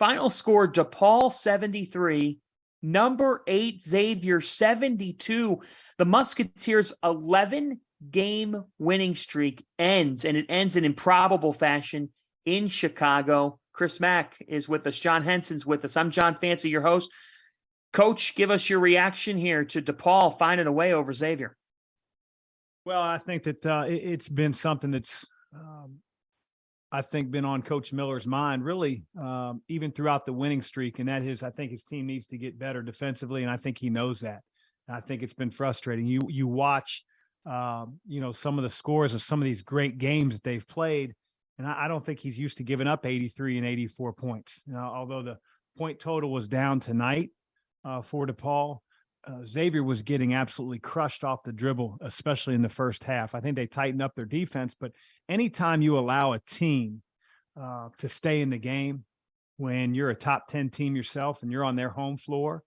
Final score, DePaul 73, number 8 Xavier 72. The Musketeers' 11-game winning streak ends, and it ends in improbable fashion in Chicago. Chris Mack is with us. John Henson's with us. I'm John Fancy, your host. Coach, give us your reaction here to DePaul finding a way over Xavier. Well, I think that it's been something that's, I think, been on Coach Miller's mind, really, even throughout the winning streak. And that is, I think his team needs to get better defensively, and I think he knows that. And I think it's been frustrating. You watch, some of the scores of some of these great games that they've played, and I don't think he's used to giving up 83 and 84 points. Although the point total was down tonight for DePaul, Xavier was getting absolutely crushed off the dribble, especially in the first half. I think they tightened up their defense, but anytime you allow a team to stay in the game when you're a top 10 team yourself and you're on their home floor,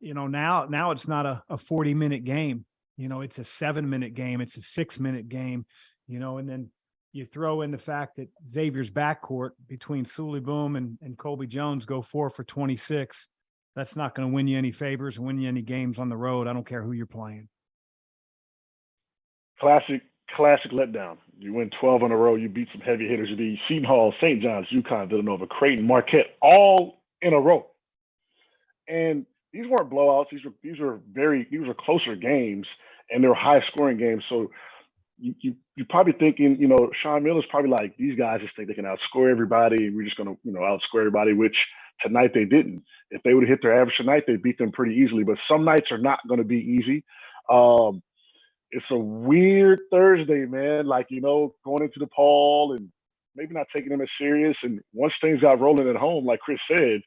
now it's not a 40-minute game. It's a 7-minute game. It's a 6-minute game, and then you throw in the fact that Xavier's backcourt between Sully Boom and Colby Jones go 4 for 26. That's not going to win you any favors and win you any games on the road. I don't care who you're playing. Classic letdown. You win 12 in a row. You beat some heavy hitters. You beat Seton Hall, St. John's, UConn, Villanova, Creighton, Marquette, all in a row. And these weren't blowouts. These were closer games, and they were high scoring games. So you're probably thinking, Sean Miller's probably like, these guys just think they can outscore everybody, and we're just going to, outscore everybody, which tonight they didn't. If they would have hit their average tonight, they beat them pretty easily. But some nights are not going to be easy. It's a weird Thursday, man. Going into DePaul and maybe not taking them as serious. And once things got rolling at home, like Chris said,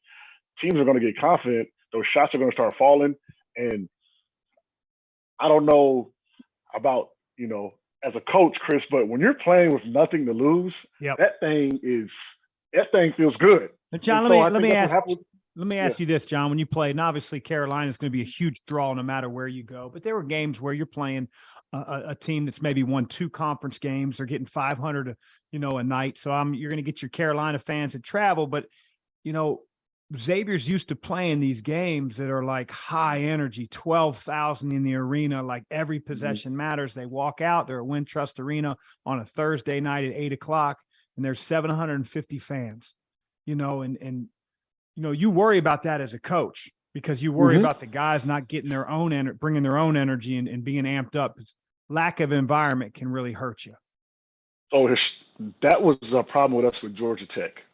teams are going to get confident. Those shots are going to start falling. And I don't know about, as a coach, Chris, but when you're playing with nothing to lose, yep, that thing feels good. But John, let me ask you this, John. When you played, and obviously Carolina is going to be a huge draw no matter where you go, but there were games where you're playing a team that's maybe won 2 conference games. They're getting 500, a night. So you're going to get your Carolina fans that travel, but Xavier's used to playing these games that are like high energy, 12,000 in the arena, like every possession matters. They walk out, they're at Wintrust Arena on a Thursday night at 8:00, and there's 750 fans, and you worry about that as a coach because you worry about the guys not getting their own bringing their own energy and being amped up. Lack of environment can really hurt you. So that was a problem with us with Georgia Tech.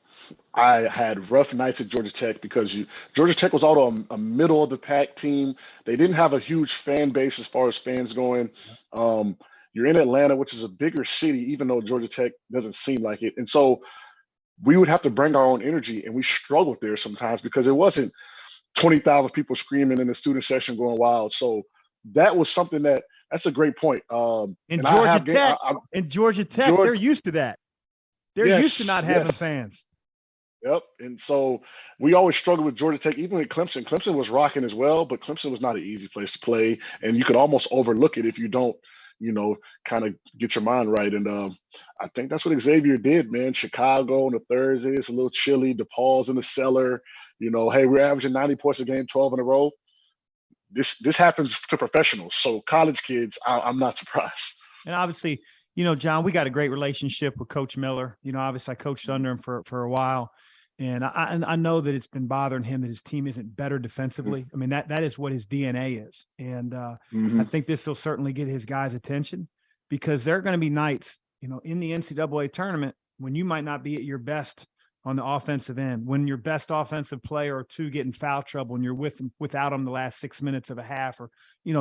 I had rough nights at Georgia Tech because Georgia Tech was also a middle of the pack team. They didn't have a huge fan base as far as fans going. You're in Atlanta, which is a bigger city, even though Georgia Tech doesn't seem like it. And so we would have to bring our own energy, and we struggled there sometimes because it wasn't 20,000 people screaming in the student session going wild. So that was something that's a great point. In Georgia Tech, they're used to that. They're used to not having fans. Yep. And so we always struggled with Georgia Tech, even with Clemson. Clemson was rocking as well, but Clemson was not an easy place to play. And you could almost overlook it if you don't, kind of get your mind right. And I think that's what Xavier did, man. Chicago on a Thursday, it's a little chilly. DePaul's in the cellar. Hey, we're averaging 90 points a game, 12 in a row. This happens to professionals. So college kids, I'm not surprised. And obviously, John, we got a great relationship with Coach Miller. Obviously I coached under him for a while. And I know that it's been bothering him that his team isn't better defensively. I mean, that is what his DNA is. And I think this will certainly get his guys' attention because there are going to be nights, in the NCAA tournament when you might not be at your best on the offensive end, when your best offensive player or two get in foul trouble and you're without them the last 6 minutes of a half or,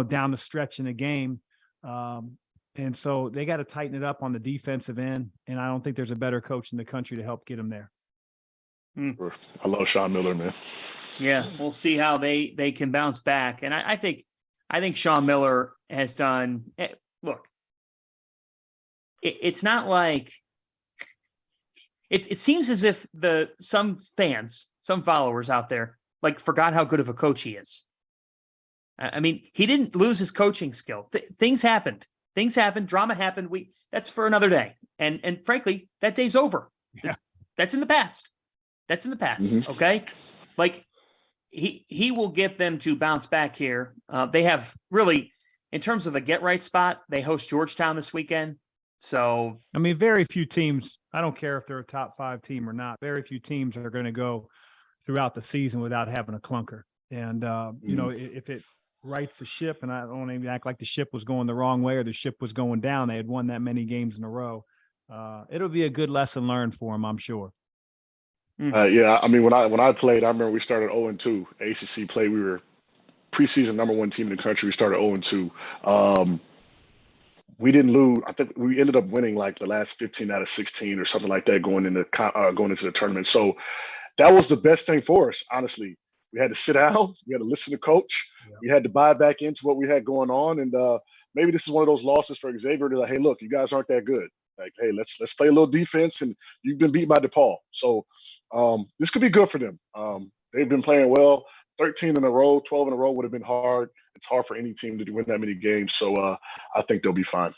down the stretch in a game. And so they got to tighten it up on the defensive end. And I don't think there's a better coach in the country to help get them there. I love Sean Miller, man. Yeah, we'll see how they can bounce back. And I think Sean Miller has done. Look, it's not like it seems as if some fans, some followers out there, forgot how good of a coach he is. I mean, he didn't lose his coaching skill. Things happened. Drama happened. That's for another day. And frankly, that day's over. Yeah. That's in the past. That's in the past. Mhm. Okay. Like he will get them to bounce back here. They have really, in terms of a get right spot, they host Georgetown this weekend. So, I mean, very few teams, I don't care if they're a top 5 team or not, very few teams are going to go throughout the season without having a clunker. And, you know, if it rights the ship, and I don't even act like the ship was going the wrong way or the ship was going down, they had won that many games in a row. It'll be a good lesson learned for them, I'm sure. Yeah, I mean, when I played, I remember we started 0-2. ACC play, we were preseason #1 team in the country. We started 0-2. We didn't lose. I think we ended up winning like the last 15 out of 16 or something like that going into the tournament. So that was the best thing for us, honestly. We had to sit down, we had to listen to coach, we had to buy back into what we had going on, and maybe this is one of those losses for Xavier to like, hey, look, you guys aren't that good. Like, hey, let's play a little defense, and you've been beat by DePaul, so this could be good for them. They've been playing well. 13 in a row, 12 in a row would have been hard. It's hard for any team to win that many games, so I think they'll be fine.